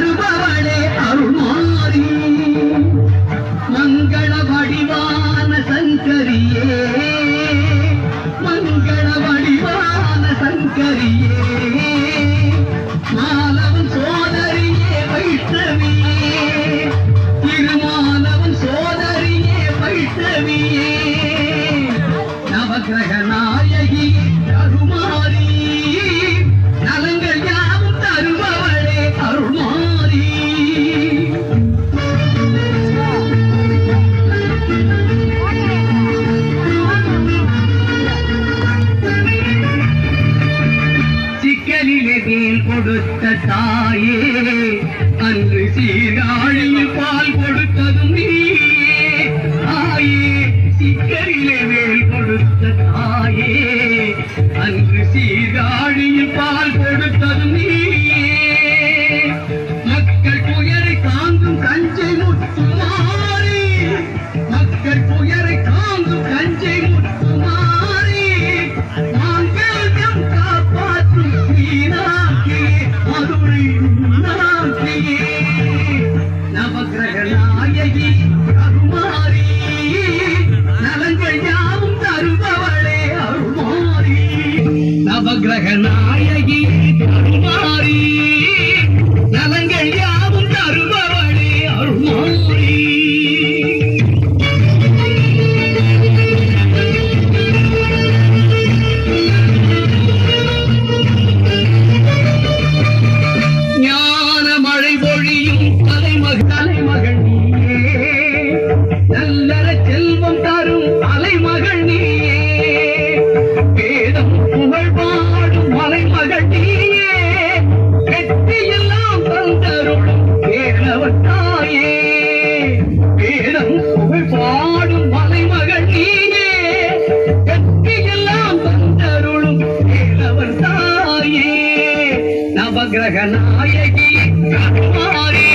தருபவளே அருள்மாரி மங்கள வடிவான சங்கரியே மங்கள வடிவான சங்கரியே மாலவன் சோதரியே வைஷ்ணவியே திருமாலவன் சோதரியே வைஷ்ணவியே நவகிரக நாயகி அருள்மாரி நலங்கள் யாவும் தருபவளே அருள்மாரி சிக்கலிலே வேல் கொடுத்த தாயே அன்று சீர்காழியில் பால் கொடுத்ததும் நீயே தாயே சிக்கலிலே வேல் கொடுத்த தாயே அன்று சீர்காழியில் பால் கொடுத்ததும் நீயே மக்கள் துயரை தாங்கும் கஞ்சை முத்துமாரி மக்கள் துயரை தாங்கும் கஞ்சை முத்துமாரி மாங்கல்யம் காப்பாற்றும் மீனாக்கியே மதுரை மீனாக்கியே நவகிரக நாயகி அருள்மாரி நலங்கள் யாவும் தருபவளே அருள்மாரி நவகிரக நாயகி அருள்மாரி நலங்கள் யாவும் தருபவளே அருள்மாரி ஞான மழை பொழியும் தலைமகள் நீயே நல்லற செல்வம் தரும் தலைமகள் நீயே வேதம் புகழ் பாடும் மலைமகள் நீயே வெற்றியெல்லாம் தந்தருளும் வேலவர் தாயே வேதம் புகழ் பாடும் மலைமகள் நீயே வெற்றியெல்லாம் தந்தருளும் வேலவர் தாயே நவகிரக நாயகி அருள்மாரி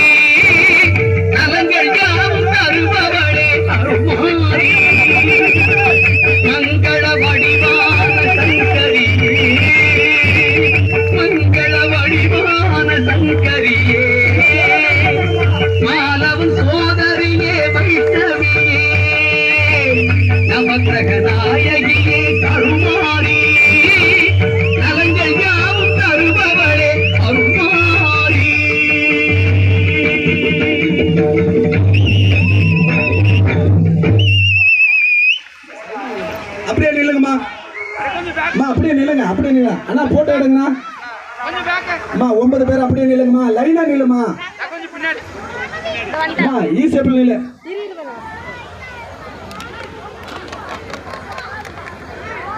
நலங்கள் யாவும் தருபவளே அருள்மாரி மங்கள வடிவான சங்கரியே மங்கள வடிவான சங்கரியே மாலவன் சோதரியே வைஷ்ணவியே நவகிரக நாயகியே அருள்மாரி நலங்கள் யாவும் தருபவளே அருள்மாரி அப்படியே நில்லுங்கம்மா அம்மா அப்படியே நில்லுங்க அப்படியே நில்லுங்க அண்ணா போட்டோ எடுங்கண்ணா அம்மா 9 பேர் அப்படியே நில்லுங்கம்மா லைனா நில்லுமா அம்மா ஈஸியா நில்லு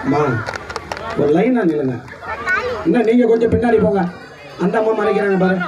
அம்மா ஒரு லைனா நில்லுங்க இன்னும் நீங்க கொஞ்சம் பின்னாடி போங்க அந்த அம்மா மறைக்கிறாங்க பாரு